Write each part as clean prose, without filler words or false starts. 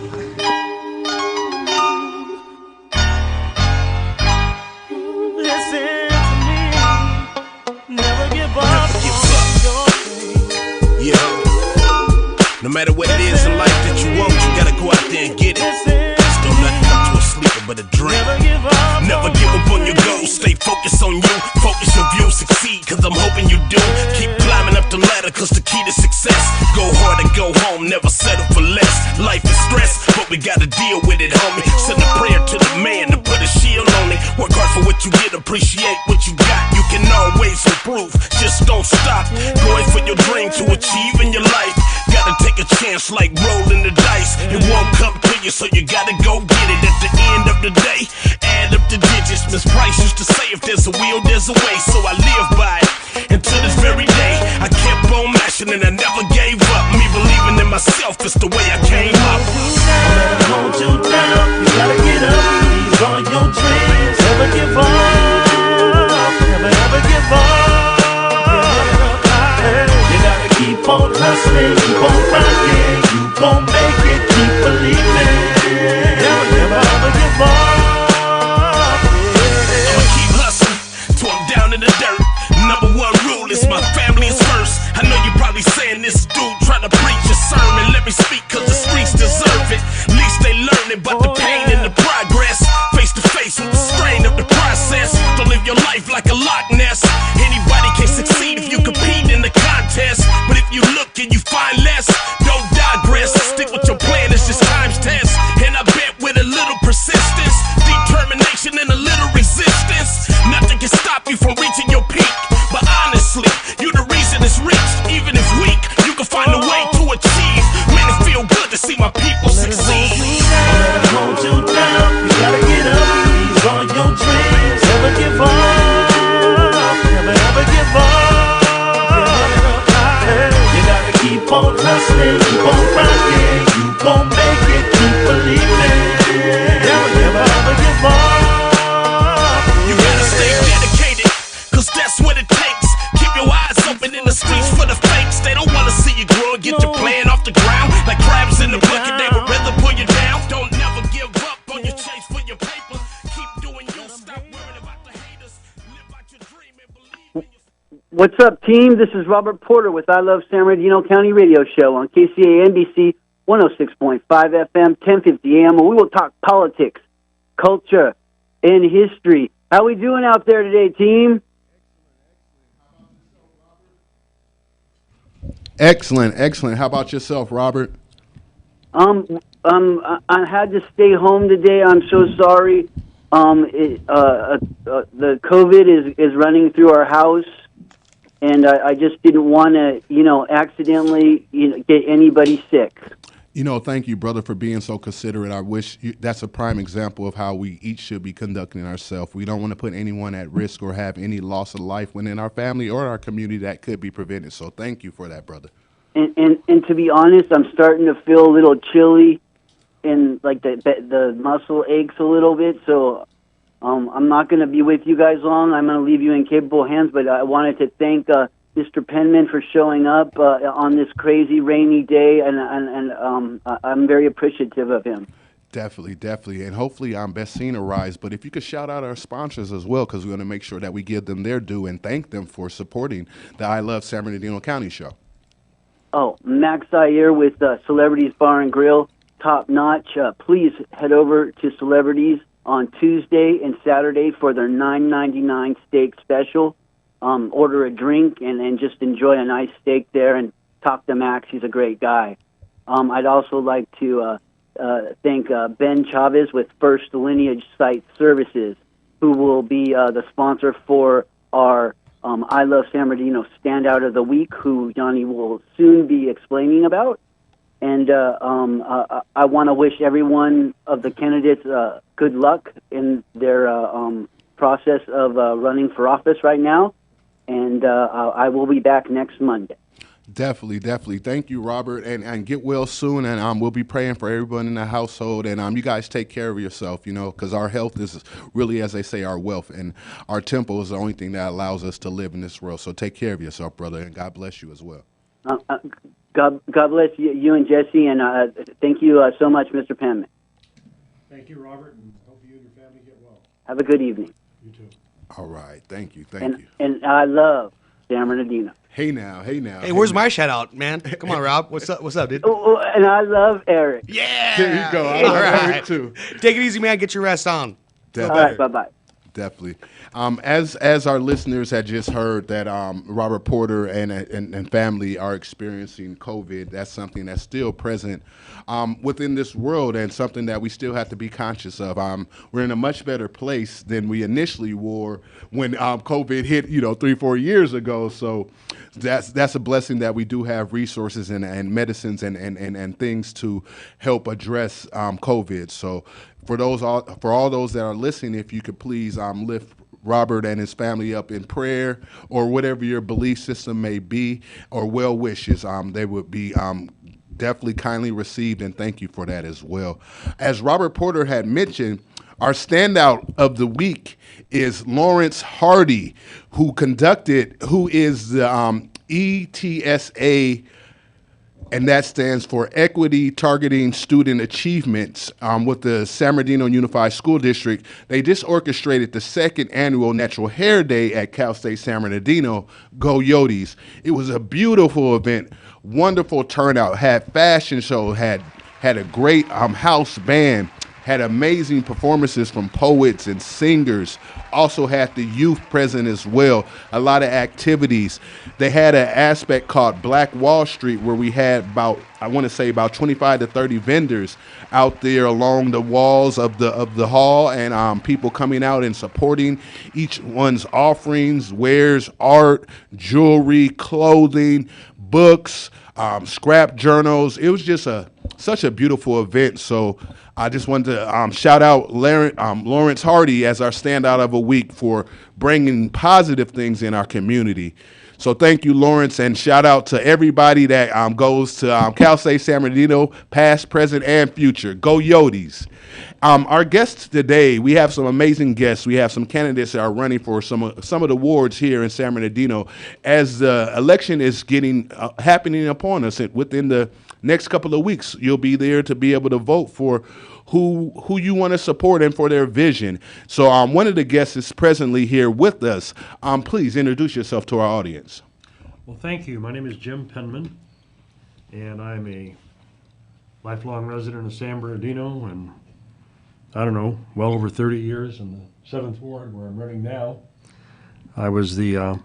Listen to me. Never give up. Yeah. No matter what it is in life that you want, you gotta go out there and get it. Still nothing come to a sleeper but a dream. Never give up on your goals. Stay focused on you. Focus your view. Succeed, cause I'm hoping you do. Keep climbing up the ladder, cause the key to success. Go hard and go home, never settle for less. Life is stress, but we gotta deal with it, homie. Send a prayer to the man to put a shield on it. Work hard for what you get, appreciate what you got. You can always improve, just don't stop. Going for your dream to achieve in your life. Gotta take a chance like rolling the dice. It won't come to you, so you gotta go get it. At the end of the day, add up the digits. Miss Price used to say, if there's a will, there's a way. So I live by it until this very day. I kept on mashing and I never gave up. Me believing in myself is the way I came up. Never hold you down. You gotta get up. These are your dreams. Never give up. Never ever give up. You gotta keep on hustling, keep on rocking. You gon' make it, keep believing. Never ever give up. I'ma keep hustling till I'm down in the dirt. Number one rule is my family is first. I know you probably saying this dude trying to preach a sermon. Let me speak cause the streets deserve it. At least they learning about the pain and the progress. Face to face with the strain of the process. Don't live your life like a Loch Ness. Anybody can succeed if you compete in the contest. But if you look and you find less, don't digress. Stick with your plan, it's just time's test. And I bet with a little persistence, determination and a little resistance, nothing can stop you from reaching your peak. But honestly, you the reason it's reached. Even if weak, you can find a way to achieve. Man, it feel good to see my people succeed. Never hold you down. You gotta get up. These are your dreams. Never give up. Never ever give up. You gotta keep on hustling, keep on rocking. You gon' make it, keep believing. Never ever give up. You gotta stay dedicated, cause that's what it takes. Keep your eyes open in the streets for the fakes. They don't wanna see you grow and get your plan off the ground. Like crabs in the bucket, they would rather pull you down. Don't never give up on your chase for your paper. Keep doing you, stop worrying about the haters. Live out your dream and believe in yourself. What's up, team? This is Robert Porter with I Love San Bernardino County Radio Show on KCA NBC 106.5 FM, 1050 AM, where we will talk politics, culture, and history. How we doing out there today, team? Excellent, excellent. How about yourself, Robert? I had to stay home today. I'm so sorry. The COVID is running through our house, and I just didn't want to, accidentally, get anybody sick. Thank you, brother, for being so considerate. I wish that's a prime example of how we each should be conducting ourselves. We don't want to put anyone at risk or have any loss of life within our family or our community that could be prevented. So thank you for that, brother. And to be honest, I'm starting to feel a little chilly, and like the muscle aches a little bit. So I'm not going to be with you guys long. I'm going to leave you in capable hands. But I wanted to thank Mr. Penman for showing up on this crazy rainy day, and I'm very appreciative of him. Definitely, definitely. And hopefully Best Seen will rise. But if you could shout out our sponsors as well, because we're going to make sure that we give them their due and thank them for supporting the I Love San Bernardino County show. Oh, Max Zaire with Celebrities Bar and Grill, top notch. Please head over to Celebrities on Tuesday and Saturday for their $9.99 steak special. Order a drink and just enjoy a nice steak there and talk to Max. He's a great guy. I'd also like to thank Ben Chavez with First Lineage Site Services, who will be the sponsor for our I Love San Bernardino Standout of the Week, who Johnny will soon be explaining about. And I want to wish everyone of the candidates good luck in their process of running for office right now. And I will be back next Monday. Definitely, definitely. Thank you, Robert, and get well soon. And we'll be praying for everyone in the household. And you guys take care of yourself, because our health is really, as they say, our wealth. And our temple is the only thing that allows us to live in this world. So take care of yourself, brother, and God bless you as well. God bless you and Jesse, and thank you so much, Mr. Penman. Thank you, Robert, and hope you and your family get well. Have a good evening. You too. All right. Thank you. Thank And you. and I love San Bernardino. Hey now. Hey now. Hey, where's now. my shout out, man? Come on, Rob. What's up? What's up, dude? Oh, and I love Eric. Yeah. There you go. I All love right. Eric too. Take it easy, man. Get your rest on. All right, bye-bye. Definitely. As our listeners had just heard that Robert Porter and family are experiencing COVID, that's something that's still present within this world and something that we still have to be conscious of. We're in a much better place than we initially were when COVID hit, 3-4 years ago. So that's a blessing that we do have resources and medicines and things to help address COVID. So for all those that are listening, if you could please lift Robert and his family up in prayer, or whatever your belief system may be, or well wishes, they would be definitely kindly received, and thank you for that as well. As Robert Porter had mentioned, our standout of the week is Lawrence Hardy, who is the ETSA, and that stands for Equity Targeting Student Achievements with the San Bernardino Unified School District. They just orchestrated the second annual Natural Hair Day at Cal State San Bernardino. Go Yotes. It was a beautiful event, wonderful turnout, had fashion show, had a great house band, had amazing performances from poets and singers, also had the youth present as well, a lot of activities. They had an aspect called Black Wall Street where we had about 25 to 30 vendors out there along the walls of the hall, and people coming out and supporting each one's offerings, wares, art, jewelry, clothing, books, scrap journals. It was just such a beautiful event. So I just wanted to shout out Lawrence Hardy as our standout of a week for bringing positive things in our community. So thank you, Lawrence, and shout out to everybody that goes to Cal State San Bernardino, past, present, and future. Go Yotes. Our guests today, we have some amazing guests. We have some candidates that are running for some of the wards here in San Bernardino. As the election is happening upon us within the next couple of weeks, you'll be there to be able to vote for who you want to support and for their vision. So one of the guests is presently here with us. Please introduce yourself to our audience. Well, thank you. My name is Jim Penman, and I'm a lifelong resident of San Bernardino, and I don't know, well over 30 years in the 7th Ward where I'm running now. I was the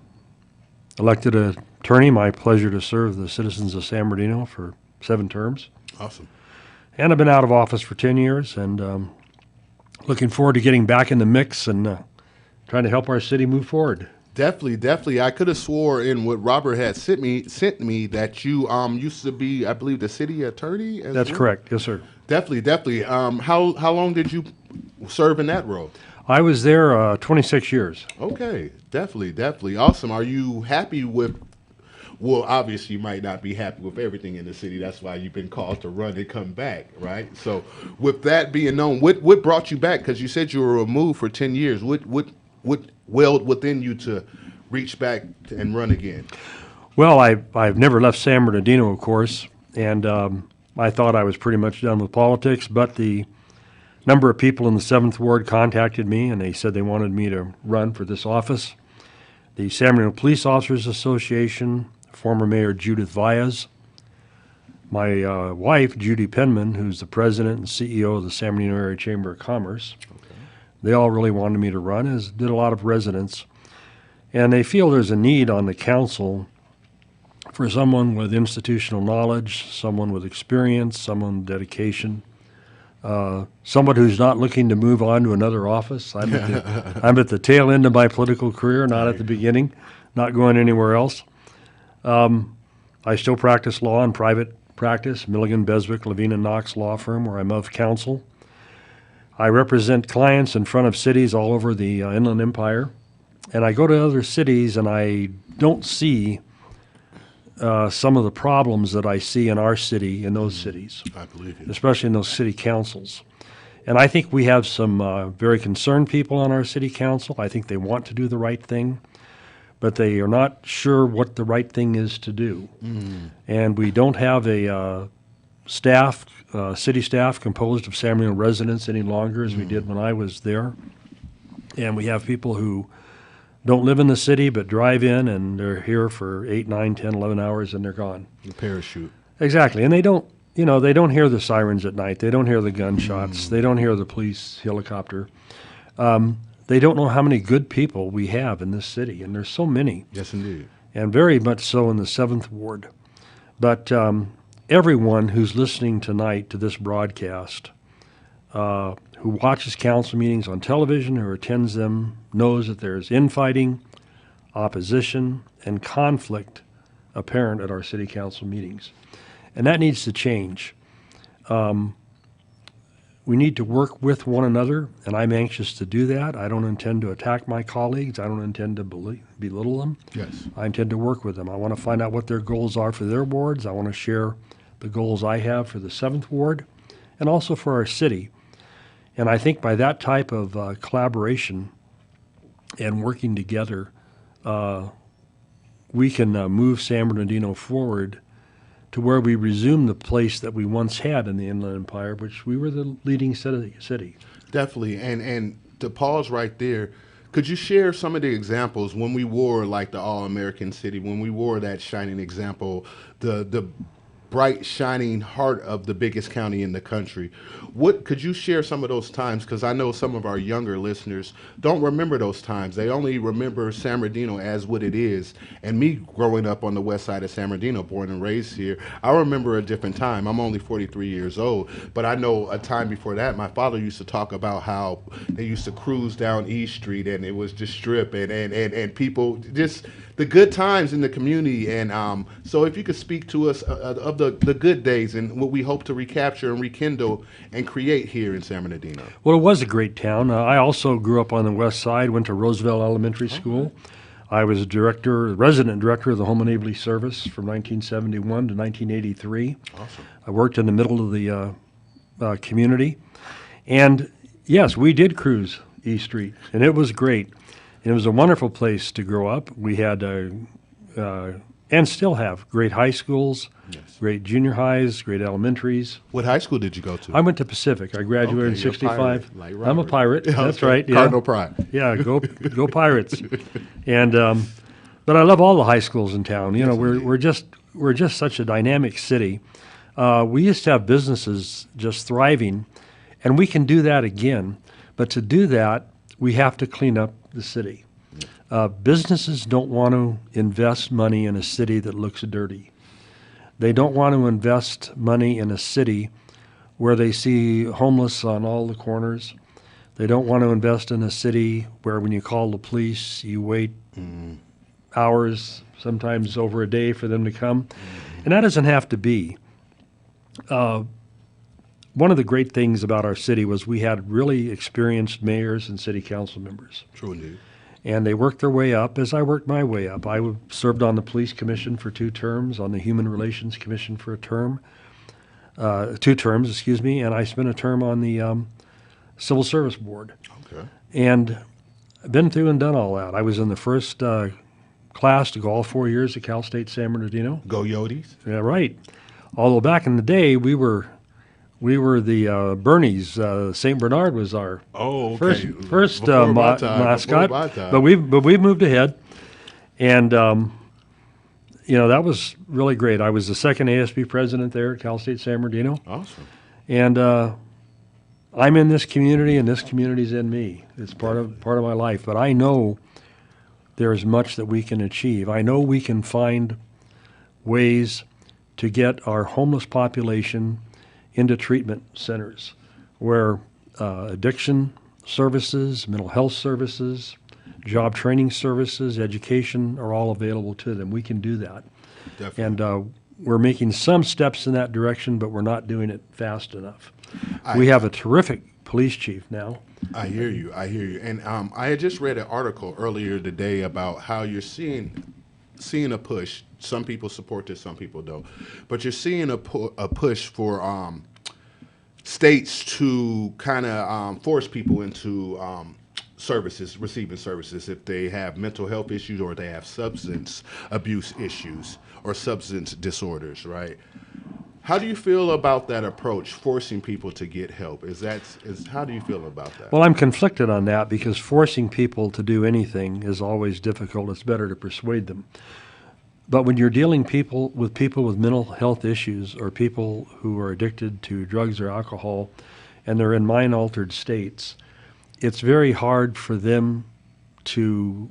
elected attorney. My pleasure to serve the citizens of San Bernardino for 7 terms. Awesome. And I've been out of office for 10 years, and looking forward to getting back in the mix and trying to help our city move forward. Definitely. I could have swore in what Robert had sent me that you used to be, I believe, the city attorney. That's correct. Yes, sir. Definitely. How long did you serve in that role? I was there 26 years. Okay, definitely. Awesome. Are you happy with? Well, obviously, you might not be happy with everything in the city. That's why you've been called to run and come back, right? So, with that being known, what brought you back? Because you said you were removed for 10 years. What welled within you to reach back and run again? Well, I've never left San Bernardino, of course, and I thought I was pretty much done with politics, but the number of people in the 7th Ward contacted me, and they said they wanted me to run for this office. The San Bernardino Police Officers Association, former Mayor Judith Valles, my wife, Judy Penman, who's the president and CEO of the San Bernardino Area Chamber of Commerce. Okay. They all really wanted me to run, as did a lot of residents. And they feel there's a need on the council for someone with institutional knowledge, someone with experience, someone with dedication, someone who's not looking to move on to another office. I'm at the tail end of my political career, not at the beginning, not going anywhere else. I still practice law in private practice, Milligan, Beswick, Levine & Knox law firm, where I'm of counsel. I represent clients in front of cities all over the Inland Empire, and I go to other cities and I don't see some of the problems that I see in our city, in those cities. I believe you. Especially in those city councils. And I think we have some very concerned people on our city council. I think they want to do the right thing. but they are not sure what the right thing is to do. And we don't have a staff, city staff composed of San Bernardino residents any longer as we did when I was there. And we have people who don't live in the city but drive in, and they're here for 8, 9, 10, 11 hours, and they're gone. The parachute. Exactly. And they don't hear the sirens at night. They don't hear the gunshots. They don't hear the police helicopter. They don't know how many good people we have in this city, and there's so many. Yes, indeed. And very much so in the 7th Ward. But everyone who's listening tonight to this broadcast, who watches council meetings on television or attends them, knows that there's infighting, opposition, and conflict apparent at our city council meetings. And that needs to change. We need to work with one another, and I'm anxious to do that. I don't intend to attack my colleagues. I don't intend to belittle them. Yes. I intend to work with them. I want to find out what their goals are for their wards. I want to share the goals I have for the 7th Ward and also for our city. And I think by that type of collaboration and working together, we can move San Bernardino forward to where we resume the place that we once had in the Inland Empire, which we were the leading city. Definitely. And to pause right there, could you share some of the examples when we wore like the All-American City, when we wore that shining example, the bright, shining heart of the biggest county in the country? What could you share some of those times? Because I know some of our younger listeners don't remember those times. They only remember San Bernardino as what it is. And me growing up on the west side of San Bernardino, born and raised here, I remember a different time. I'm only 43 years old, but I know a time before that. My father used to talk about how they used to cruise down East Street, and it was just strip, and people just the good times in the community. And so if you could speak to us of the good days and what we hope to recapture and rekindle and create here in San Bernardino. Well, it was a great town. I also grew up on the west side, went to Roosevelt Elementary School. I was resident director of the Home Enabling Service from 1971 to 1983. Awesome. I worked in the middle of the community. And yes, we did cruise East Street, and it was great. And it was a wonderful place to grow up. We had, and still have, great high schools, Yes. great junior highs, great elementaries. What high school did you go to? I went to Pacific. I graduated in Okay, you're a 65. pirate, like I'm a Robert. pirate. That's right. Yeah. Cardinal Pride. Yeah, go Pirates. And but I love all the high schools in town. You know, we're just such a dynamic city. We used to have businesses just thriving, and we can do that again. But to do that, we have to clean up the city. Businesses don't want to invest money in a city that looks dirty. They don't want to invest money in a city where they see homeless on all the corners. They don't want to invest in a city where when you call the police, you wait hours, sometimes over a day for them to come. And that doesn't have to be. One of the great things about our city was we had really experienced mayors and city council members. True indeed. And they worked their way up as I worked my way up. I served on the Police Commission for 2 terms, on the Human Relations Commission for 2 terms, excuse me, and I spent a term on the Civil Service Board. Okay. And I've been through and done all that. I was in the first class to go all 4 years at Cal State San Bernardino. Go Yodis. Yeah, right. Although back in the day, we were the Bernies. St. Bernard was our first Before my time, mascot. before my time. But we've moved ahead, and that was really great. I was the second ASB president there at Cal State San Bernardino, Awesome. and I'm in this community, and this community's in me. It's part of my life. But I know there is much that we can achieve. I know we can find ways to get our homeless population into treatment centers where addiction services, mental health services, job training services, education are all available to them. We can do that. Definitely. And we're making some steps in that direction, but we're not doing it fast enough. We have a terrific police chief now. I hear you. And I had just read an article earlier today about how you're seeing a push. Some people support this, some people don't. But you're seeing a push for states to kind of force people into services, receiving services, if they have mental health issues or they have substance abuse issues or substance disorders, right? How do you feel about that approach, forcing people to get help? How do you feel about that? Well, I'm conflicted on that because forcing people to do anything is always difficult. It's better to persuade them. But when you're dealing with people with mental health issues or people who are addicted to drugs or alcohol and they're in mind-altered states, it's very hard for them to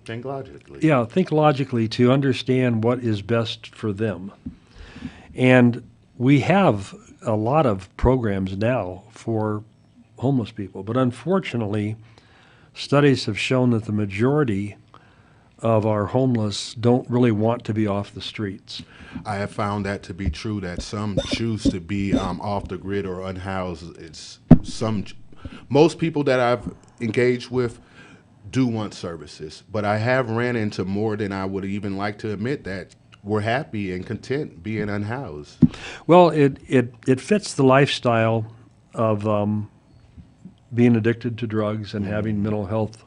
Think logically. think logically to understand what is best for them. And we have a lot of programs now for homeless people, but unfortunately, studies have shown that the majority of our homeless don't really want to be off the streets. I have found that to be true, that some choose to be off the grid or unhoused. Most people that I've engaged with do want services, but I have ran into more than I would even like to admit that we're happy and content being unhoused. Well, it fits the lifestyle of being addicted to drugs and having mental health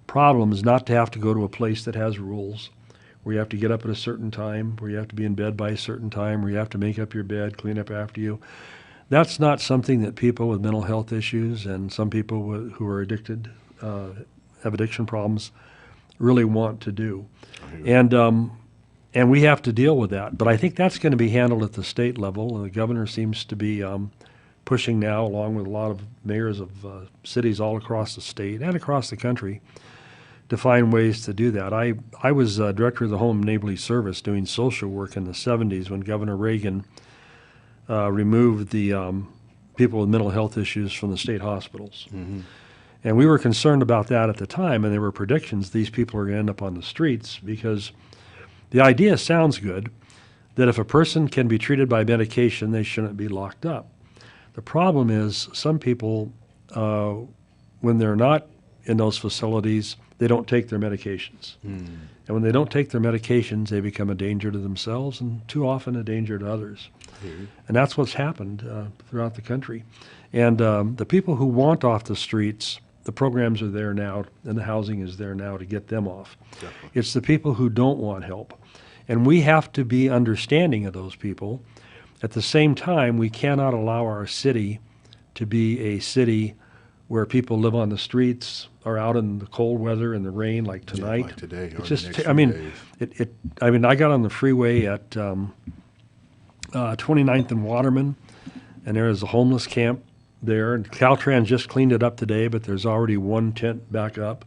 problems, not to have to go to a place that has rules, where you have to get up at a certain time, where you have to be in bed by a certain time, where you have to make up your bed, clean up after you. That's not something that people with mental health issues and some people who are addicted, have addiction problems, really want to do. And we have to deal with that. But I think that's going to be handled at the state level. The governor seems to be pushing now, along with a lot of mayors of cities all across the state and across the country, to find ways to do that. I was director of the Home and Neighborly Service doing social work in the 70s when Governor Reagan removed the people with mental health issues from the state hospitals. Mm-hmm. And we were concerned about that at the time, and there were predictions these people are going to end up on the streets because the idea sounds good that if a person can be treated by medication, they shouldn't be locked up. The problem is some people, when they're not in those facilities, they don't take their medications. Mm. And when they don't take their medications, they become a danger to themselves and too often a danger to others. Mm-hmm. And that's what's happened throughout the country. And the people who want off the streets, the programs are there now and the housing is there now to get them off. Definitely. It's the people who don't want help. And we have to be understanding of those people. At the same time, we cannot allow our city to be a city where people live on the streets or out in the cold weather and the rain like tonight. Yeah, like today. It's just, I got on the freeway at 29th and Waterman, and there is a homeless camp there. And Caltrans just cleaned it up today, but there's already one tent back up.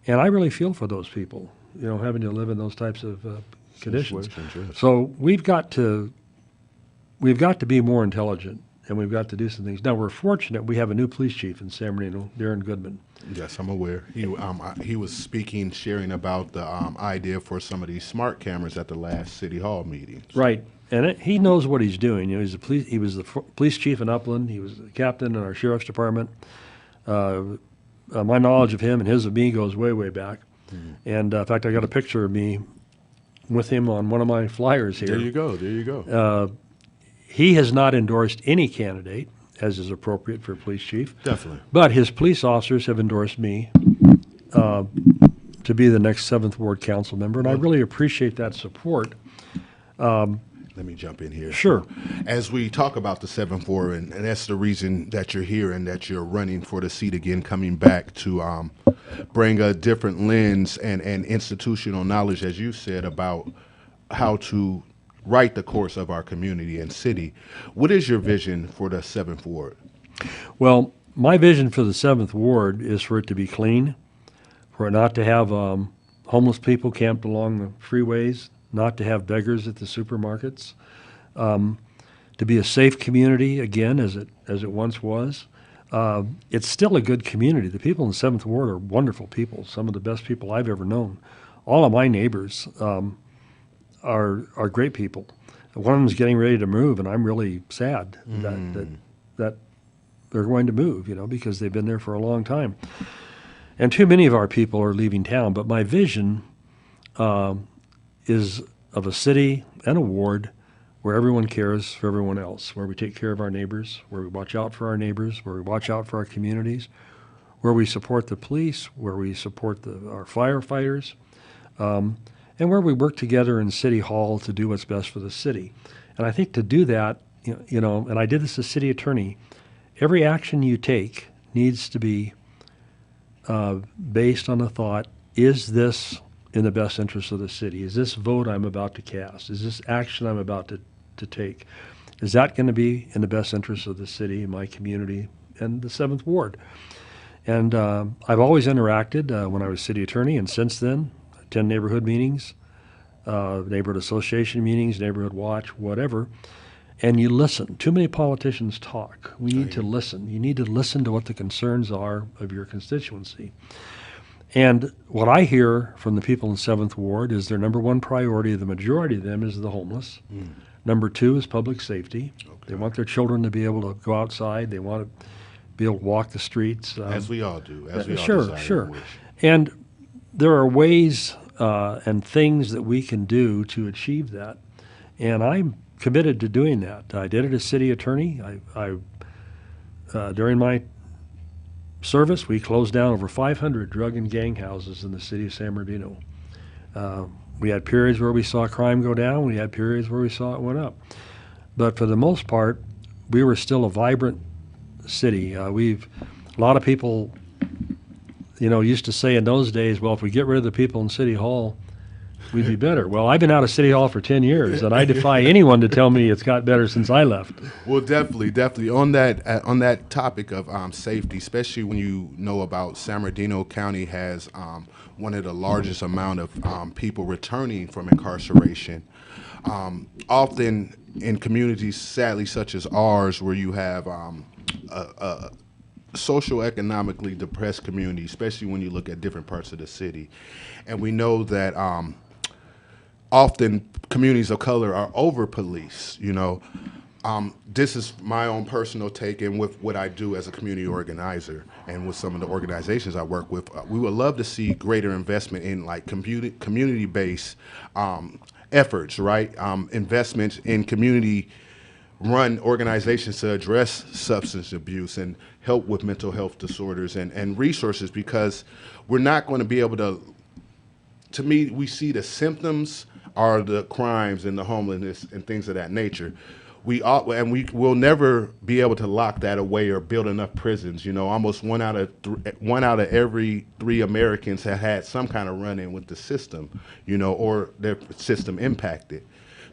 And I really feel for those people, having to live in those types of conditions. Yes. So we've got to be more intelligent, and we've got to do some things. Now, we're fortunate we have a new police chief in San Bernardino, Darren Goodman. Yes, I'm aware. He was speaking, sharing about the idea for some of these smart cameras at the last City Hall meeting. Right, and he knows what he's doing. He was the police chief in Upland. He was the captain in our sheriff's department. My knowledge of him and his of me goes way, way back. Mm-hmm. And in fact, I got a picture of me with him on one of my flyers here. There you go. He has not endorsed any candidate, as is appropriate for a police chief. Definitely. But his police officers have endorsed me to be the next 7th Ward Council member, and I really appreciate that support. Let me jump in here. Sure. As we talk about the 7th Ward, and that's the reason that you're here and that you're running for the seat again, coming back to bring a different lens and institutional knowledge, as you said, about how to right the course of our community and city. What is your vision for the 7th Ward? Well, my vision for the 7th Ward is for it to be clean, for it not to have homeless people camped along the freeways, not to have beggars at the supermarkets, to be a safe community again as it once was. It's still a good community. The people in the 7th Ward are wonderful people, some of the best people I've ever known. All of my neighbors are great people. One of them is getting ready to move, and I'm really sad that they're going to move, because they've been there for a long time. And too many of our people are leaving town. But my vision is of a city and a ward where everyone cares for everyone else, where we take care of our neighbors, where we watch out for our neighbors, where we watch out for our communities, where we support the police, where we support our firefighters, and where we work together in City Hall to do what's best for the city. And I think to do that, and I did this as city attorney, every action you take needs to be based on the thought, is this in the best interest of the city? Is this vote I'm about to cast? Is this action I'm about to take? Is that going to be in the best interest of the city, my community, and the 7th Ward? And I've always interacted when I was city attorney, and since then, attend neighborhood meetings, neighborhood association meetings, neighborhood watch, whatever, and you listen. Too many politicians talk. We need to listen. You need to listen to what the concerns are of your constituency. And what I hear from the people in 7th Ward is their number one priority, the majority of them, is the homeless. Number 2 is public safety. They want their children to be able to go outside. They want to be able to walk the streets. As we all do. As we all sure, desire sure. and wish. And there are ways and things that we can do to achieve that. And I'm committed to doing that. I did it as city attorney. During my service, we closed down over 500 drug and gang houses in the city of San Bernardino. We had periods where we saw crime go down. We had periods where we saw it went up. But for the most part, we were still a vibrant city. A lot of people, used to say in those days, well, if we get rid of the people in City Hall, we'd be better. Well, I've been out of City Hall for 10 years, and I defy anyone to tell me it's got better since I left. Well, definitely. On that topic of safety, especially when you know about San Bernardino County has one of the largest amount of people returning from incarceration. Often in communities, sadly, such as ours, where you have a socioeconomically depressed community, especially when you look at different parts of the city, and we know that often communities of color are over-policed, This is my own personal take, and with what I do as a community organizer and with some of the organizations I work with, we would love to see greater investment in like community-based efforts, right? Investments in community-run organizations to address substance abuse and help with mental health disorders and resources, because we're not going to be able to me, we see the symptoms are the crimes and the homelessness and things of that nature. We will never be able to lock that away or build enough prisons. Almost one out of every 3 Americans have had some kind of run-in with the system, or their system impacted.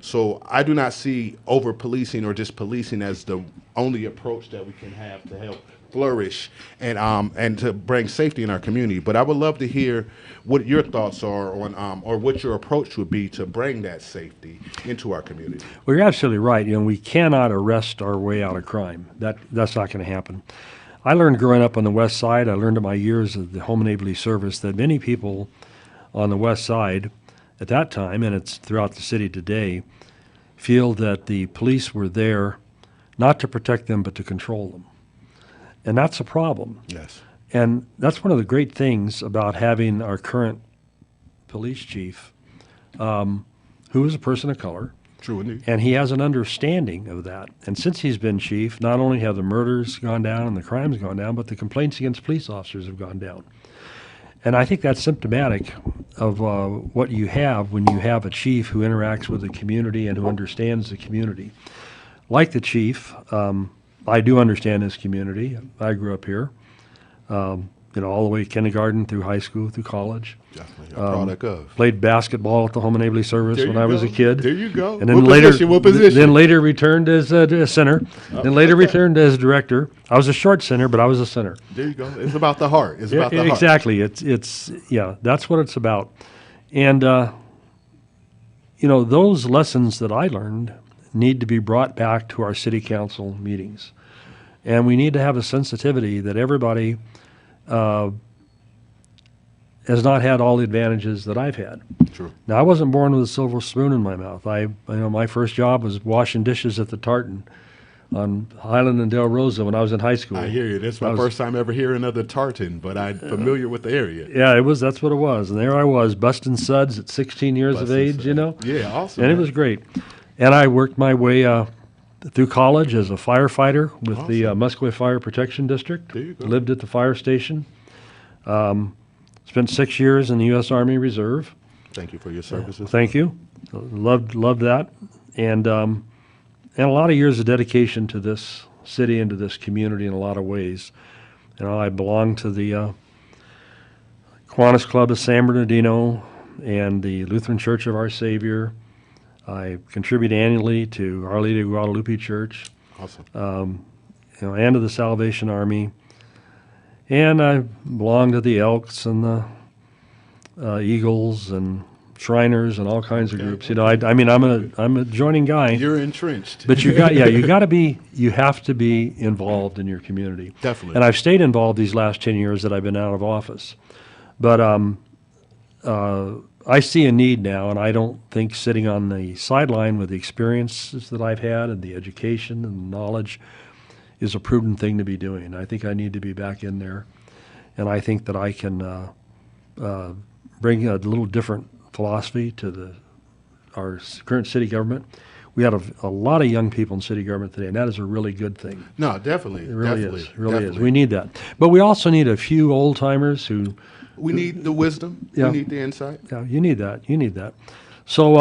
So I do not see over-policing or just policing as the only approach that we can have to help flourish and to bring safety in our community. But I would love to hear what your thoughts are on or what your approach would be to bring that safety into our community. Well, you're absolutely right. We cannot arrest our way out of crime. That's not going to happen. I learned growing up on the West Side, I learned in my years of the Home Enabling Service that many people on the West Side at that time, and it's throughout the city today, feel that the police were there not to protect them but to control them. And that's a problem. Yes. And that's one of the great things about having our current police chief, who is a person of color. True indeed. And he has an understanding of that. And since he's been chief, not only have the murders gone down and the crimes gone down, but the complaints against police officers have gone down. And I think that's symptomatic of what you have when you have a chief who interacts with the community and who understands the community. Like the chief, I do understand this community. I grew up here, all the way kindergarten through high school through college. Definitely a product of. Played basketball at the Home Enabling Service when I was a kid. There you go. And then What position? Then later returned as a center. Then later returned as director. I was a short center, but I was a center. There you go. It's about the heart. It's about the heart. Exactly. It's that's what it's about. And those lessons that I learned need to be brought back to our city council meetings. And we need to have a sensitivity that everybody has not had all the advantages that I've had. True. Now, I wasn't born with a silver spoon in my mouth. My first job was washing dishes at the Tartan on Highland and Del Rosa when I was in high school. I hear you. That's my first time ever hearing of the Tartan, but I'm familiar with the area. Yeah, that's what it was. And there I was, busting suds at 16 years of age, Yeah, awesome. And it was great. And I worked my way through college as a firefighter with the Musqueam Fire Protection District. There you go. Lived at the fire station. Spent 6 years in the U.S. Army Reserve. Thank you for your services. Thank you. Loved that, and a lot of years of dedication to this city and to this community in a lot of ways. You know, I belong to the Kiwanis Club of San Bernardino and the Lutheran Church of Our Savior. I contribute annually to Our Lady of Guadalupe Church, Awesome. and to the Salvation Army. And I belong to the Elks and the Eagles and Shriners and all kinds of groups. You know, I mean, I'm a joining guy. You're entrenched. But you have to be involved in your community. Definitely. And I've stayed involved these last 10 years that I've been out of office. But I see a need now, and I don't think sitting on the sideline with the experiences that I've had and the education and knowledge is a prudent thing to be doing. I think I need to be back in there, and I think that I can bring a little different philosophy to our current city government. We have a lot of young people in city government today, and that is a really good thing. No, definitely. It really definitely, is. Really definitely. is. We need that. But we also need a few old timers who. We need the wisdom. Yeah. We need the insight. Yeah, you need that. You need that. So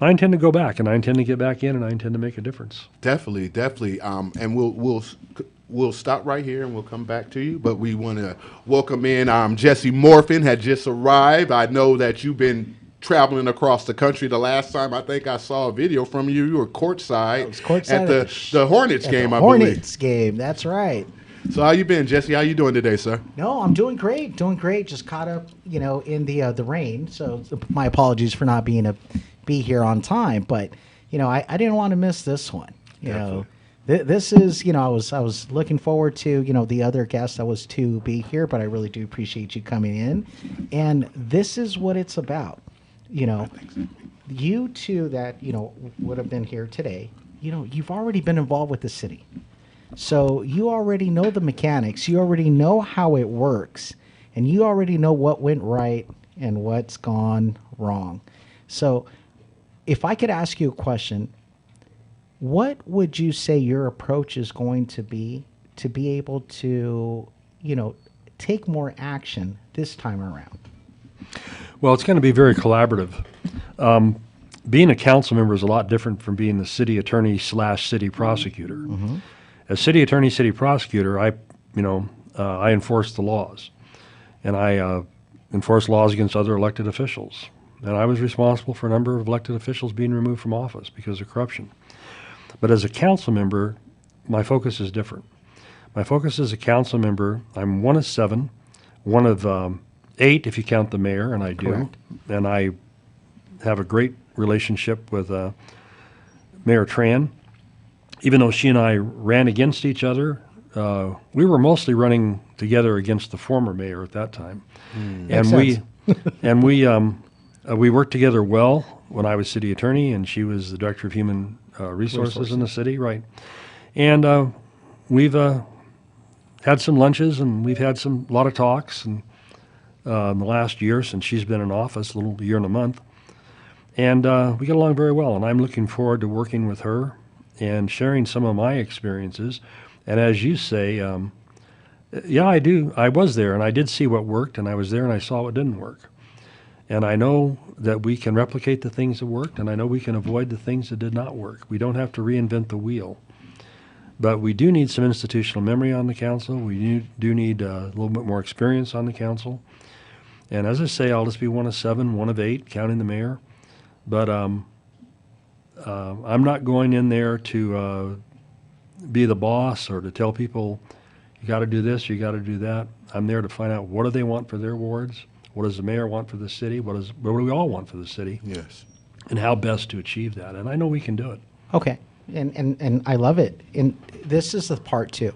I intend to go back, and I intend to get back in, and I intend to make a difference. Definitely, definitely. And we'll stop right here and we'll come back to you. But we want to welcome in Jesse Morfin had just arrived. I know that you've been traveling across the country. The last time I think I saw a video from you, you were courtside, Courtside at the Hornets game, the I believe. Hornets game, that's right. So how you been, Jesse? How you doing today, sir? No, I'm doing great. Just caught up, in the rain. So my apologies for not be here on time. But I didn't want to miss this one. This is I was looking forward to the other guest that was to be here, but I really do appreciate you coming in. And this is what it's about. You two that would have been here today. You've already been involved with the city. So you already know the mechanics. You already know how it works. And you already know what went right and what's gone wrong. So if I could ask you a question, what would you say your approach is going to be able to, take more action this time around? Well, it's going to be very collaborative. Being a council member is a lot different from being the city attorney / city prosecutor. Mm-hmm. As city attorney, city prosecutor, I enforce the laws, and I enforce laws against other elected officials. And I was responsible for a number of elected officials being removed from office because of corruption. But as a council member, my focus is different. My focus as a council member, I'm one of 7, one of 8 if you count the mayor, and I do. Correct. And I have a great relationship with Mayor Tran. Even though she and I ran against each other, we were mostly running together against the former mayor at that time. And we worked together well when I was city attorney and she was the director of human resources in the city, right? And we've had some lunches and we've had a lot of talks and in the last year since she's been in office, a little year and a month. And we get along very well, and I'm looking forward to working with her and sharing some of my experiences. And as you say, yeah, I do. I was there, and I did see what worked, and I was there, and I saw what didn't work. And I know that we can replicate the things that worked, and I know we can avoid the things that did not work. We don't have to reinvent the wheel. But we do need some institutional memory on the council. We do need a little bit more experience on the council. And as I say, I'll just be one of 7, one of 8, counting the mayor. But I'm not going in there to be the boss or to tell people, you got to do this, you got to do that. I'm there to find out what do they want for their wards, what does the mayor want for the city, what do we all want for the city, Yes. and how best to achieve that. And I know we can do it. Okay, and I love it. And this is the part too.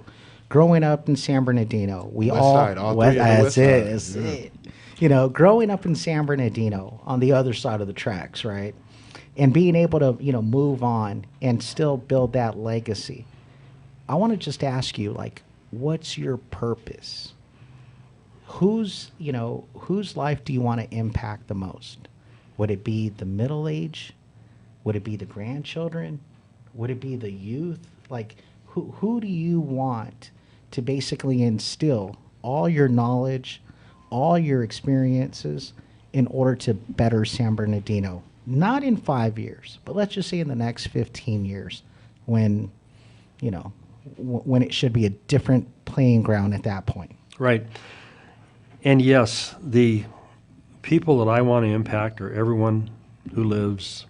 Growing up in San Bernardino, we West all side, all three on the west that's side. it. Growing up in San Bernardino on the other side of the tracks, right? And being able to, move on and still build that legacy. I want to just ask you, what's your purpose? Whose life do you want to impact the most? Would it be the middle age? Would it be the grandchildren? Would it be the youth? Who do you want to basically instill all your knowledge, all your experiences in order to better San Bernardino. Not in 5 years, but let's just say in the next 15 years when, when it should be a different playing ground at that point. Right. And yes, the people that I want to impact are everyone who lives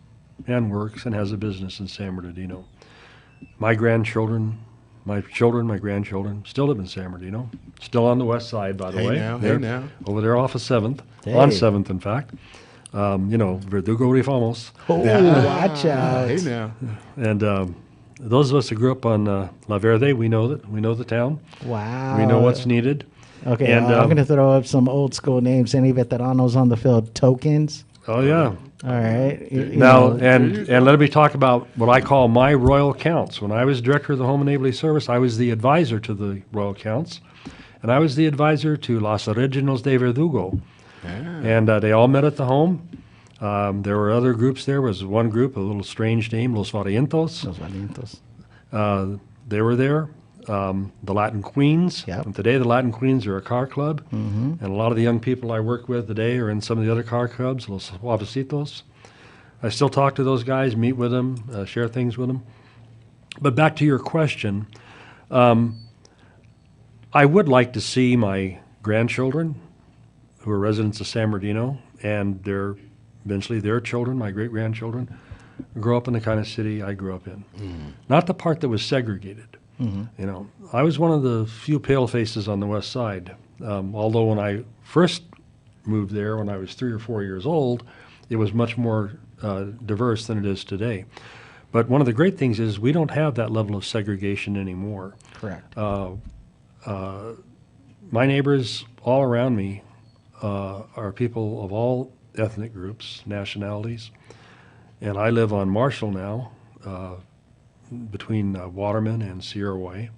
and works and has a business in San Bernardino. My grandchildren, my grandchildren still live in San Bernardino. Still on the west side, by the way. Hey now. Over there off of 7th. Hey. On 7th, in fact. Verdugo de Famos. Oh, watch out. Hey now. And those of us who grew up on La Verde, we know the town. Wow. We know what's needed. Okay, And, I'm going to throw up some old school names. Any veteranos on the field? Tokens. Oh, yeah. All right. Now, and let me talk about what I call my royal counts. When I was director of the Home Enabling Service, I was the advisor to the royal counts, and I was the advisor to Los Originals de Verdugo. And they all met at the home. There were other groups there. Was one group, a little strange name, Los Varientos. They were there. The Latin Queens. Yep. And today the Latin Queens are a car club. And a lot of the young people I work with today are in some of the other car clubs, Los Suavecitos. I still talk to those guys, meet with them, share things with them. But back to your question, I would like to see my grandchildren, who are residents of San Bernardino, and eventually their children, my great-grandchildren, grow up in the kind of city I grew up in. Not the part that was segregated. I was one of the few pale faces on the west side. Although when I first moved there, when I was 3 or 4 years old, it was much more diverse than it is today. But one of the great things is we don't have that level of segregation anymore. Correct. My neighbors all around me are people of all ethnic groups, nationalities, and I live on Marshall now, between Waterman and Sierra Way,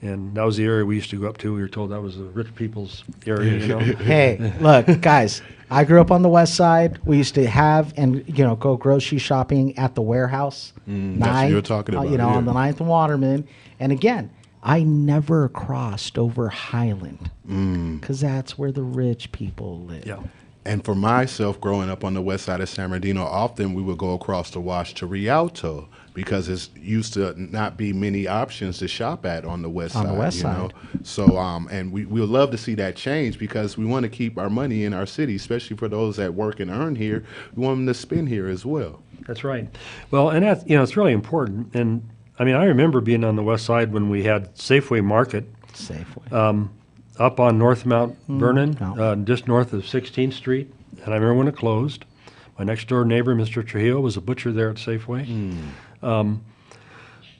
and that was the area we used to go up to. We were told that was the rich people's area. Hey, look, guys, I grew up on the west side. We used to have and go grocery shopping at the warehouse. That's what you're talking about. On the 9th and Waterman, and again, I never crossed over Highland because that's where the rich people live. Yeah. And for myself, growing up on the west side of San Bernardino, often we would go across the wash to Rialto because it used to not be many options to shop at on the west side. On the west side. Know? So, and we would love to see that change because we want to keep our money in our city, especially for those that work and earn here. We want them to spend here as well. That's right. Well, and that's, it's really important. And I mean, I remember being on the west side when we had Safeway Market. Safeway. Up on North Mount Vernon, No. just north of 16th Street. And I remember when it closed. My next door neighbor, Mr. Trujillo, was a butcher there at Safeway.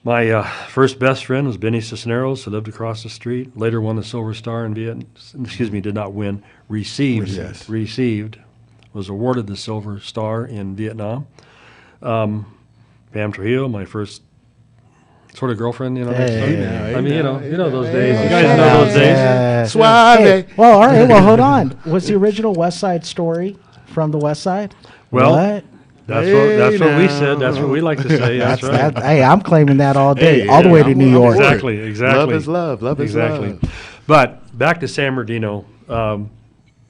My first best friend was Benny Cisneros, who lived across the street. Later won the Silver Star in Vietnam. Did not win. Received, was awarded the Silver Star in Vietnam. Pam Trujillo, my first sort of girlfriend, next door. You know those days. You guys know those days. Suave. Hey, well, all right. Well, hold on. Was the original West Side Story from the West Side? Well, what? That's what we said. That's what we like to say. That's right. Hey, I'm claiming that all day, Hey, all the way to I'm New York. Exactly. Love is love. Love is love. But back to San Bernardino,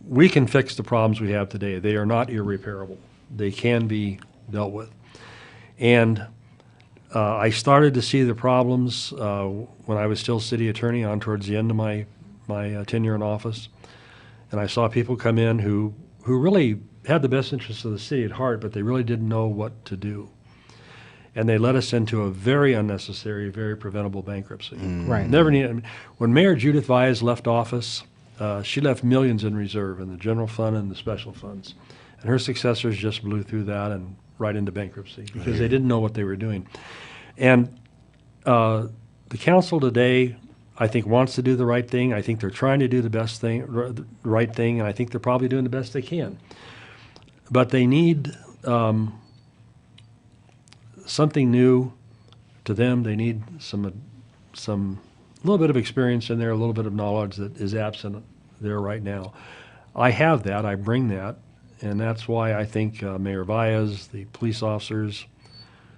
we can fix the problems we have today. They are not irreparable. They can be dealt with. And I started to see the problems when I was still city attorney on towards the end of my tenure in office. And I saw people come in who really had the best interests of the city at heart, but they really didn't know what to do. And they led us into a very unnecessary, very preventable bankruptcy. Right. When Mayor Judith Valles left office, she left millions in reserve in the general fund and the special funds. And her successors just blew through that and right into bankruptcy because they didn't know what they were doing. And the council today, I think, wants to do the right thing. I think they're trying to do the right thing, and I think they're probably doing the best they can. But they need something new to them. They need some little bit of experience in there, a little bit of knowledge that is absent there right now. I have that. I bring that. And that's why I think Mayor Valles, the police officers,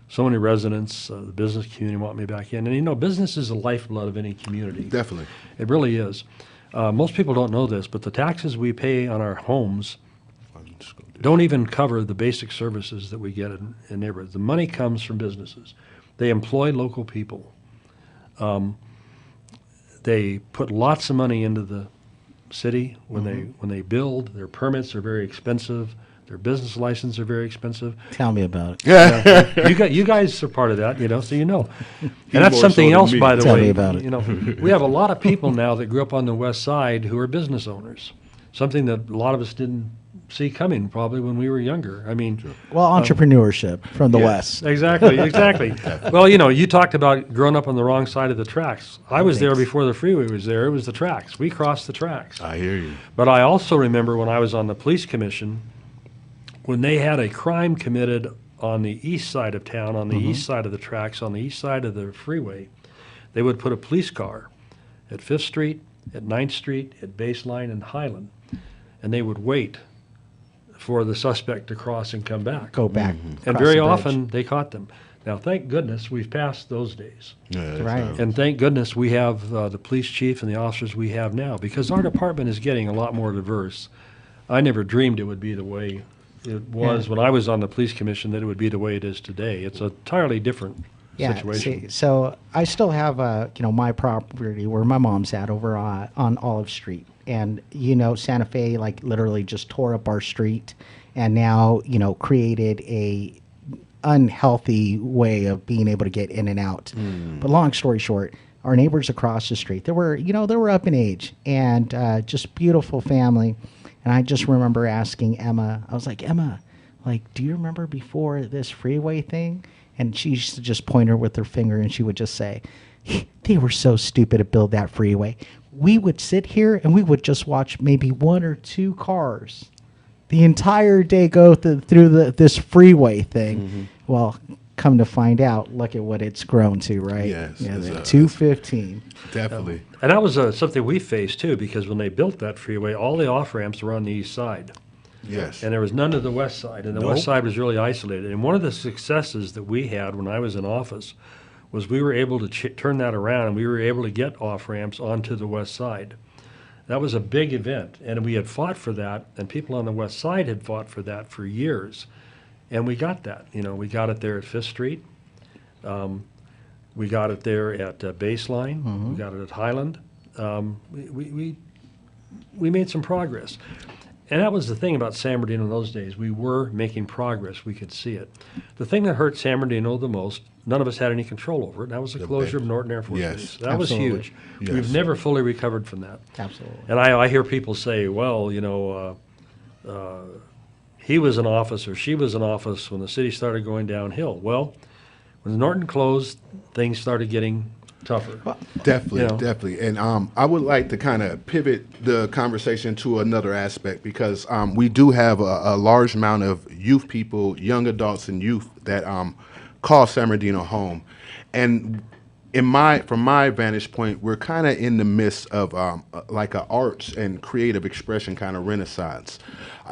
so many residents, the business community want me back in. And, business is the lifeblood of any community. Definitely. It really is. Most people don't know this, but the taxes we pay on our homes don't even cover the basic services that we get in neighborhoods. The money comes from businesses. They employ local people. They put lots of money into the city when they build. Their permits are very expensive. Their business licenses are very expensive. Tell me about it. You guys are part of that, so you know. And He's that's more something so than else, me. by the Tell way. me about it. We have a lot of people now that grew up on the west side who are business owners. Something that a lot of us didn't see coming probably when we were younger. I mean, Well, entrepreneurship from the West. exactly. Well, you talked about growing up on the wrong side of the tracks. I was there before the freeway was there. It was the tracks. We crossed the tracks. I hear you. But I also remember when I was on the police commission, when they had a crime committed on the east side of town, on the east side of the tracks, on the east side of the freeway, they would put a police car at 5th Street, at 9th Street, at Baseline and Highland, and they would wait for the suspect to cross and come back. Go back. And cross very the bridge. often they caught them. Now, thank goodness we've passed those days. Yeah, that's Right. And thank goodness we have the police chief and the officers we have now, because our department is getting a lot more diverse. I never dreamed it would be the way it was when I was on the police commission, that it would be the way it is today. It's an entirely different situation. See, so I still have my property where my mom's at over on Olive Street, and Santa Fe like literally just tore up our street, and now created a unhealthy way of being able to get in and out. But long story short, our neighbors across the street, they were up in age, and just beautiful family. And I just remember asking Emma, I was like, Emma, do you remember before this freeway thing? And she used to just point her with her finger, and she would just say, they were so stupid to build that freeway. We would sit here and we would just watch maybe one or two cars the entire day go through this freeway thing. Well, come to find out, look at what it's grown to, right? Yes, Yeah, it's, the 215. Definitely. And that was something we faced too, because when they built that freeway, all the off ramps were on the east side, Yes. and there was none to the west side, and the west side was really isolated. And one of the successes that we had when I was in office was we were able to turn that around, and we were able to get off ramps onto the west side. That was a big event, and we had fought for that, and people on the west side had fought for that for years, and we got that. We got it there at 5th Street. We got it there at Baseline. We got it at Highland. We made some progress. And that was the thing about San Bernardino in those days. We were making progress. We could see it. The thing that hurt San Bernardino the most, none of us had any control over it, and that was the closure of Norton Air Force Yes. Base. That was Absolutely. huge. Yes. We've never fully recovered from that. Absolutely. And I hear people say, well, he was in office or she was in office when the city started going downhill. Well, when Norton closed, things started getting tougher. Definitely, You know. definitely. And I would like to kind of pivot the conversation to another aspect, because we do have a large amount of youth people, young adults and youth that call San Bernardino home. And from my vantage point, we're kind of in the midst of like a arts and creative expression kind of renaissance.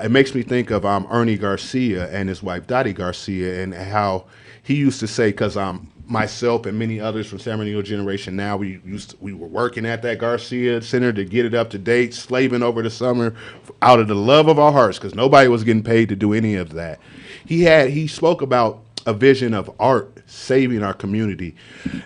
It makes me think of Ernie Garcia and his wife Dottie Garcia, and how he used to say, because myself and many others from San Bernardino generation now, we were working at that Garcia Center to get it up to date, slaving over the summer out of the love of our hearts, because nobody was getting paid to do any of that. He spoke about a vision of art saving our community.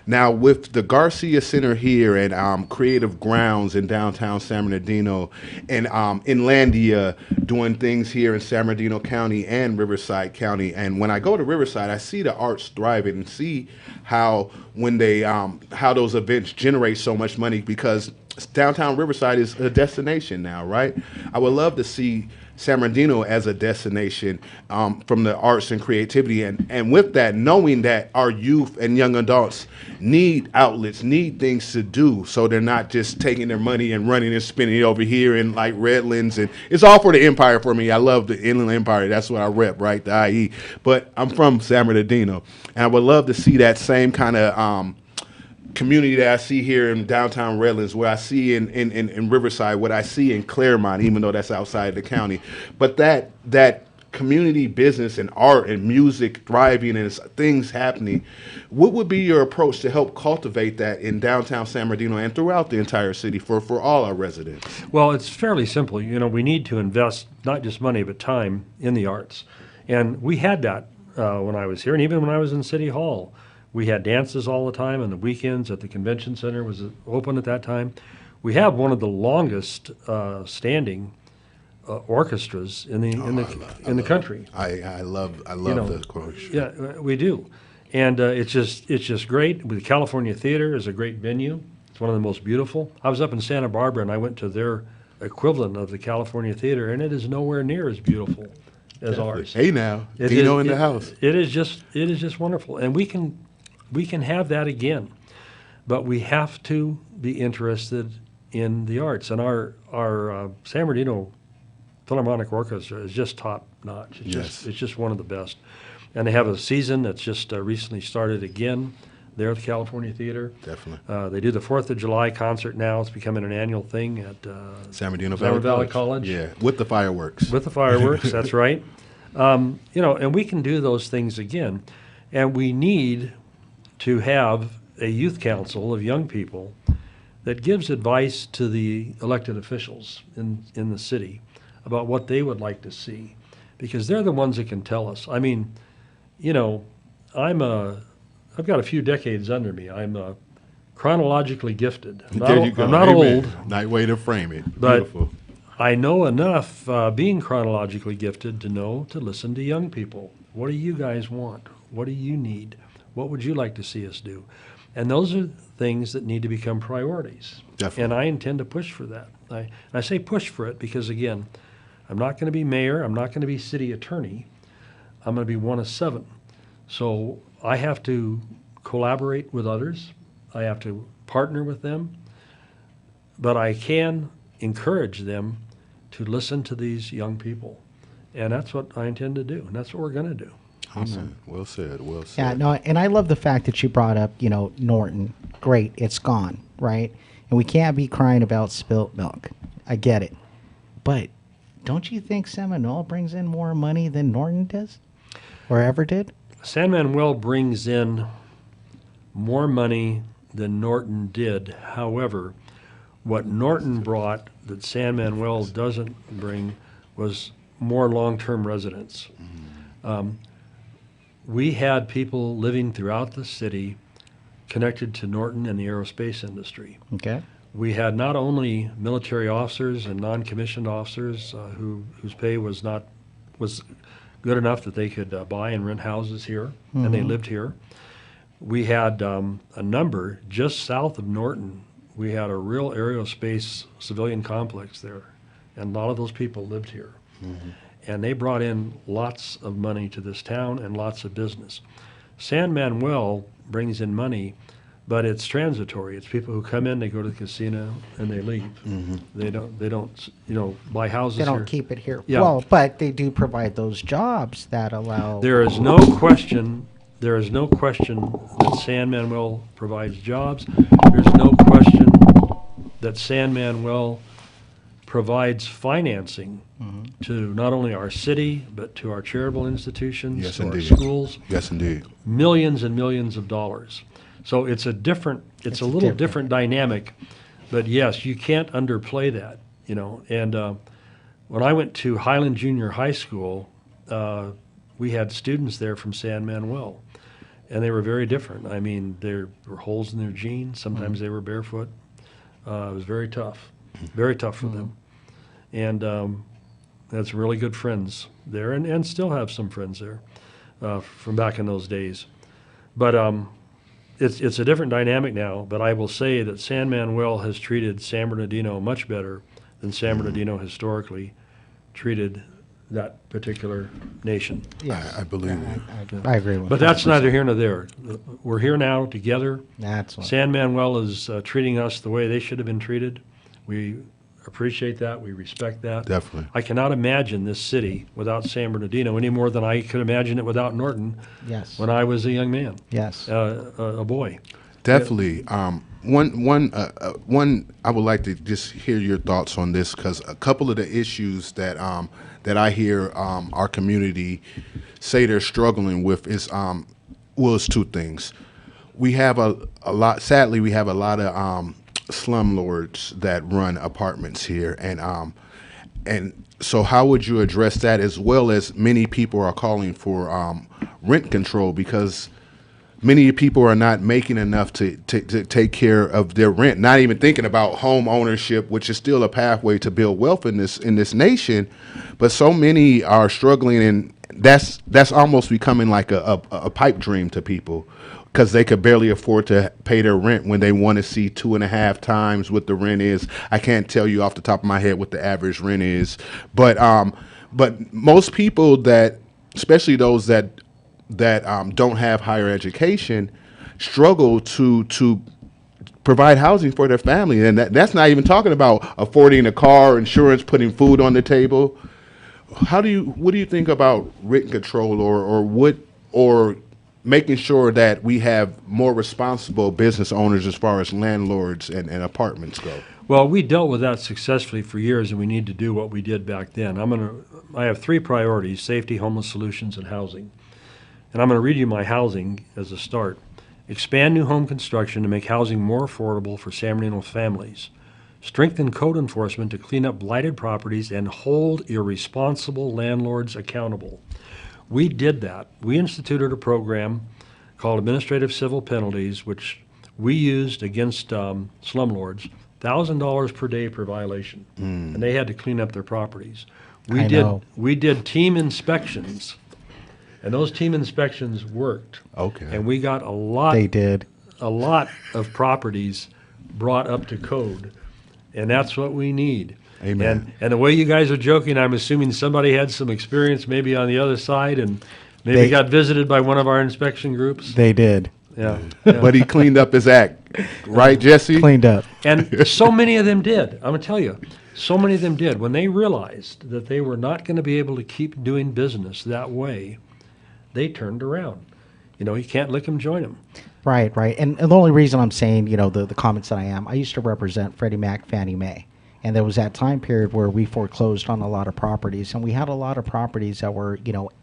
Now, with the Garcia Center here and Creative Grounds in downtown San Bernardino, and Inlandia doing things here in San Bernardino County and Riverside County, and when I go to Riverside, I see the arts thriving and see how when they how those events generate so much money, because downtown Riverside is a destination now, right? I would love to see San Bernardino as a destination from the arts and creativity, and with that, knowing that our youth and young adults need outlets, need things to do, so they're not just taking their money and running and spending it over here in like Redlands, and it's all for the Empire for me. I love the Inland Empire. That's what I rep, right? The IE. But I'm from San Bernardino, and I would love to see that same kind of community that I see here in downtown Redlands, where I see in Riverside, what I see in Claremont, even though that's outside the county. But that community business and art and music thriving and things happening, what would be your approach to help cultivate that in downtown San Bernardino and throughout the entire city for all our residents? Well, it's fairly simple. We need to invest not just money but time in the arts, and we had that when I was here, and even when I was in City Hall, we had dances all the time, and the weekends at the convention center was open at that time. We have one of the longest standing orchestras in the country. I love the quote. Yeah, we do, and it's just great. The California Theater is a great venue. It's one of the most beautiful. I was up in Santa Barbara, and I went to their equivalent of the California Theater, and it is nowhere near as beautiful as ours. Hey now, Dino in the house. It is just wonderful, and we can have that again, but we have to be interested in the arts, and our San Bernardino Philharmonic Orchestra is just top notch. It's just one of the best, and they have a season that's just recently started again there at the California Theater. Definitely. They do the 4th of July concert now. It's becoming an annual thing at San Bernardino Valley College. Yeah, with the fireworks. With the fireworks, that's right. And we can do those things again, and we need to have a youth council of young people that gives advice to the elected officials in the city about what they would like to see, because they're the ones that can tell us. I mean, I've got a few decades under me. I'm chronologically gifted. There you go. I'm not Amen. old. Nice way to frame it. But Beautiful. I know enough, being chronologically gifted, to know to listen to young people. What do you guys want? What do you need? What would you like to see us do? And those are things that need to become priorities. Definitely. And I intend to push for that. I say push for it because, again, I'm not going to be mayor. I'm not going to be city attorney. I'm going to be one of 7. So I have to collaborate with others. I have to partner with them. But I can encourage them to listen to these young people. And that's what I intend to do. And that's what we're going to do. Awesome. Well said. Well said. Yeah, no, and I love the fact that you brought up, Norton. Great, it's gone, right? And we can't be crying about spilt milk. I get it. But don't you think Seminole brings in more money than Norton does? Or ever did? San Manuel brings in more money than Norton did. However, what Norton brought that San Manuel doesn't bring was more long-term residents. We had people living throughout the city connected to Norton and the aerospace industry. Okay. We had not only military officers and non-commissioned officers whose pay was good enough that they could buy and rent houses here, and they lived here. We had a number just south of Norton. We had a real aerospace civilian complex there, and a lot of those people lived here. And they brought in lots of money to this town and lots of business. San Manuel brings in money, but it's transitory. It's people who come in, they go to the casino, and they leave. They don't buy houses They here. don't keep it here. Yeah. Well, but they do provide those jobs that allow. There is no question that San Manuel provides jobs. There's no question that San Manuel provides financing to not only our city, but to our charitable institutions, Yes, to indeed. our schools. Yes, indeed. Millions and millions of dollars. So it's a little different dynamic, but yes, you can't underplay that, And when I went to Highland Junior High School, we had students there from San Manuel, and they were very different. I mean, there were holes in their jeans. Sometimes they were barefoot. It was very tough for them. And had some really good friends there, and still have some friends there from back in those days. But it's a different dynamic now. But I will say that San Manuel has treated San Bernardino much better than San Bernardino historically treated that particular nation. Yes. I believe you. I agree with But that. that's neither here nor there. We're here now together. That's what. San Manuel is treating us the way they should have been treated. We appreciate that. We respect that. Definitely. I cannot imagine this city without San Bernardino any more than I could imagine it without Norton Yes. when I was a young man, Yes. a boy. Definitely. one. I would like to just hear your thoughts on this because a couple of the issues that I hear our community say they're struggling with is it's two things. We have a lot. Sadly, we have a lot of slumlords that run apartments here, and so how would you address that, as well as many people are calling for rent control because many people are not making enough to take care of their rent, not even thinking about home ownership, which is still a pathway to build wealth in this nation. But so many are struggling, and that's almost becoming like a pipe dream to people because they could barely afford to pay their rent when they want to see 2.5 times what the rent is. I can't tell you off the top of my head what the average rent is, but most people that, especially those that don't have higher education, struggle to provide housing for their family, and that's not even talking about affording a car, insurance, putting food on the table. What do you think about rent control, or making sure that we have more responsible business owners as far as landlords and apartments go? Well, we dealt with that successfully for years, and we need to do what we did back then. I have 3 priorities: safety, homeless solutions, and housing. And I'm going to read you my housing as a start. Expand new home construction to make housing more affordable for San Bernardino families. Strengthen code enforcement to clean up blighted properties and hold irresponsible landlords accountable. We did that. We instituted a program called Administrative Civil Penalties, which we used against slumlords, $1,000 per day per violation, and they had to clean up their properties. We did team inspections, and those team inspections worked. Okay. And we got a lot of properties brought up to code, and that's what we need. Amen. And the way you guys are joking, I'm assuming somebody had some experience maybe on the other side and maybe got visited by one of our inspection groups. They did. Yeah. But he cleaned up his act, right, Jesse? Cleaned up. And so many of them did. I'm going to tell you, so many of them did. When they realized that they were not going to be able to keep doing business that way, they turned around. You can't lick them, join them. Right. And the only reason I'm saying, the comments that I used to represent Freddie Mac, Fannie Mae. And there was that time period where we foreclosed on a lot of properties, and we had a lot of properties that were,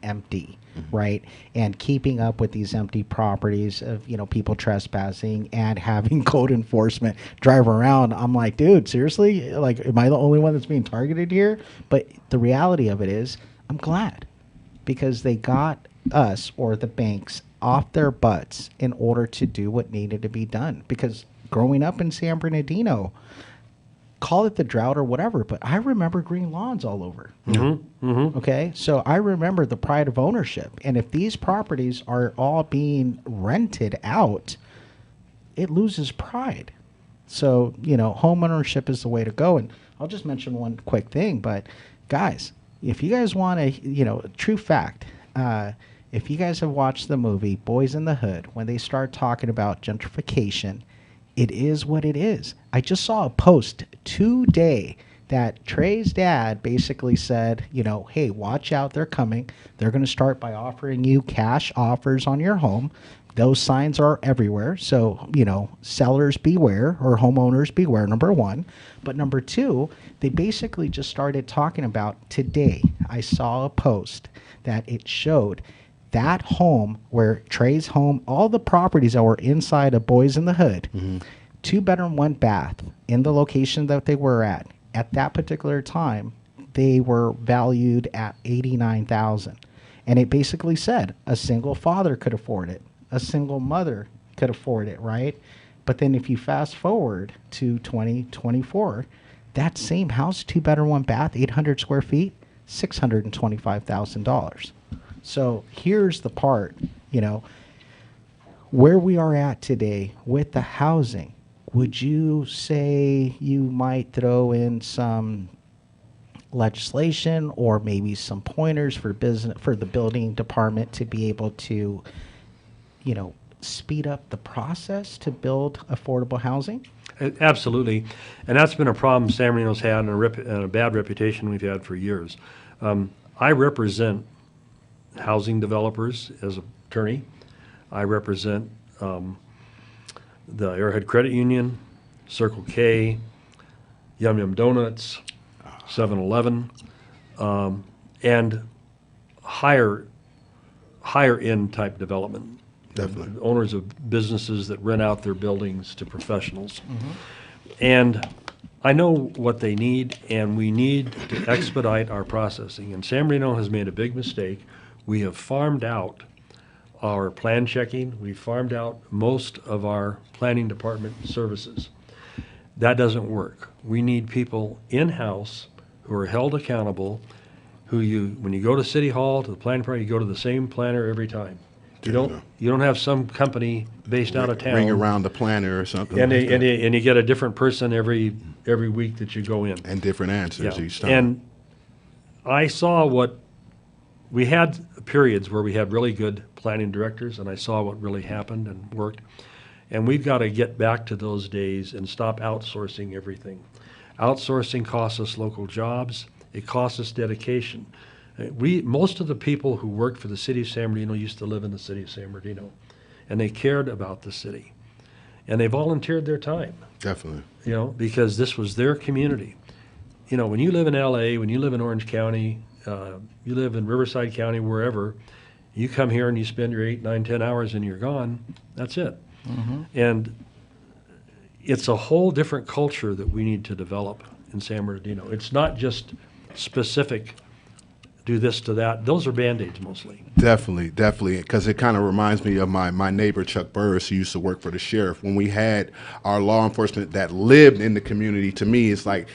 empty, right? And keeping up with these empty properties of, people trespassing and having code enforcement drive around. I'm like, dude, seriously? Like, am I the only one that's being targeted here? But the reality of it is, I'm glad because they got us or the banks off their butts in order to do what needed to be done. Because growing up in San Bernardino, call it the drought or whatever, but I remember green lawns all over. Okay, so I remember the pride of ownership. And if these properties are all being rented out, it loses pride. So, home ownership is the way to go. And I'll just mention one quick thing, but guys, if you guys want a true fact, if you guys have watched the movie Boys in the Hood, when they start talking about gentrification, it is what it is. I just saw a post today that Trey's dad basically said, hey, watch out, they're coming. They're going to start by offering you cash offers on your home. Those signs are everywhere. So, sellers beware, or homeowners beware, number one. But number two, they basically just started talking about today. I saw a post that it showed that home where Trey's home, all the properties that were inside of Boys in the Hood, 2-bedroom, 1-bath in the location that they were at that particular time, they were valued at $89,000. And it basically said a single father could afford it. A single mother could afford it, right? But then if you fast forward to 2024, that same house, 2-bedroom, 1-bath, 800 square feet, $625,000. So here's the part, where we are at today with the housing. Would you say you might throw in some legislation or maybe some pointers for the building department to be able to, speed up the process to build affordable housing? Absolutely. And that's been a problem San Bernardino's had and a bad reputation we've had for years. I represent housing developers as an attorney. I represent the Airhead Credit Union, Circle K, Yum Yum Donuts, 7-Eleven, and higher end type development. Definitely. Owners of businesses that rent out their buildings to professionals. And I know what they need, and we need to expedite our processing. And San Bernardino has made a big mistake. We have farmed out our plan checking. We farmed out most of our planning department services. That doesn't work. We need people in-house who are held accountable, when you go to City Hall, to the planning department, you go to the same planner every time. You don't have some company based out of town. Ring around the planner or something. And like that. and you get a different person every week that you go in. And different answers Yeah. each time. And I saw we had periods where we had really good planning directors, and I saw what really happened and worked. And we've got to get back to those days and stop outsourcing everything. Outsourcing costs us local jobs. It costs us dedication. Most of the people who worked for the city of San Bernardino used to live in the city of San Bernardino, and they cared about the city, and they volunteered their time. Definitely. Because this was their community. When you live in LA, when you live in Orange County, you live in Riverside County, wherever, you come here and you spend your 8, 9, 10 hours and you're gone. That's it. And it's a whole different culture that we need to develop in San Bernardino. It's not just specific, do this to that. Those are Band-Aids mostly. Definitely, because it kind of reminds me of my neighbor Chuck Burris, who used to work for the sheriff. When we had our law enforcement that lived in the community, to me, it's like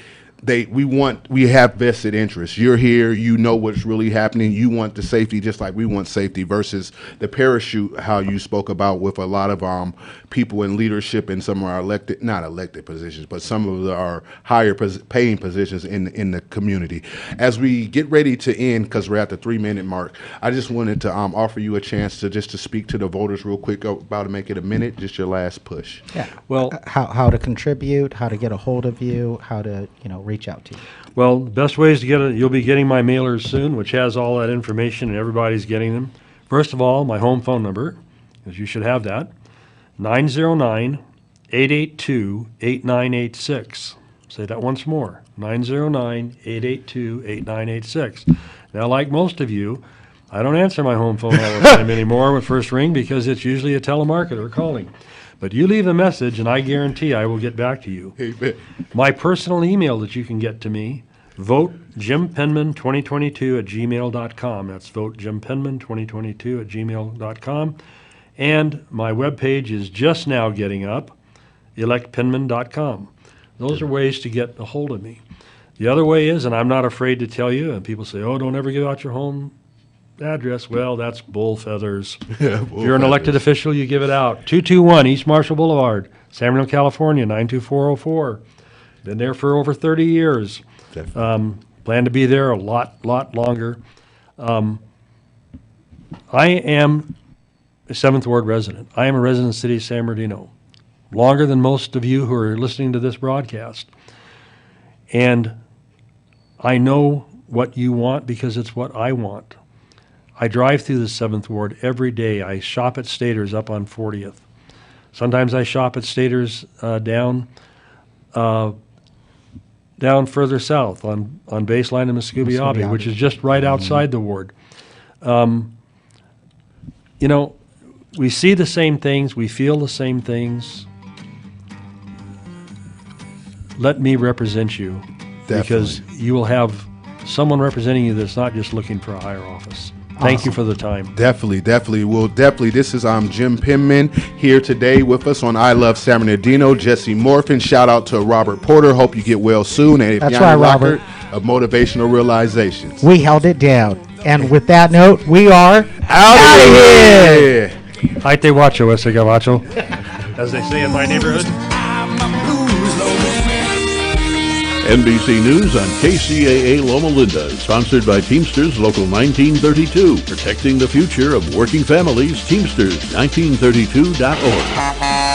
we have vested interests. You're here, you know what's really happening. You want the safety just like we want safety, versus the parachute, how you spoke about with a lot of people in leadership in some of our not elected positions, but some of our higher paying positions in the community. As we get ready to end, because we're at the 3-minute mark, I just wanted to offer you a chance to speak to the voters real quick, about to make it a minute, just your last push. Yeah. Well, how to contribute, how to get a hold of you, how to reach out to you. Well, the best way is to get it. You'll be getting my mailers soon, which has all that information, and everybody's getting them. First of all, my home phone number, because you should have that, 909-882-8986. Say that once more, 909-882-8986. Now, like most of you, I don't answer my home phone all the time anymore with first ring, because it's usually a telemarketer calling. But you leave a message, and I guarantee I will get back to you. Amen. My personal email that you can get to me, votejimpenman2022@gmail.com. That's votejimpenman2022@gmail.com. And my webpage is just now getting up, electpenman.com. Those are ways to get a hold of me. The other way is, and I'm not afraid to tell you, and people say, oh, don't ever give out your home address. Well, that's bull feathers. If you're an elected official, you give it out. 221 East Marshall Boulevard, San Bernardino, California, 92404. Been there for over 30 years. Plan to be there a lot longer. I am a 7th Ward resident. I am a resident of the city of San Bernardino, longer than most of you who are listening to this broadcast. And I know what you want because it's what I want. I drive through the 7th Ward every day. I shop at Staters up on 40th. Sometimes I shop at Staters down further south on Baseline and Muscogee, which is just right outside the ward. We see the same things. We feel the same things. Let me represent you. Definitely. Because you will have someone representing you that's not just looking for a higher office. Thank you for the time. Definitely. Well, this is Jim Penman here today with us on I Love San Bernardino. Jesse Morphin. Shout out to Robert Porter. Hope you get well soon. And That's right, Robert. Of Motivational Realizations. We held it down. And with that note, we are out of here. Ahí te guacho, ese gabacho, as they say in my neighborhood. NBC News on KCAA Loma Linda, sponsored by Teamsters Local 1932, protecting the future of working families. Teamsters1932.org.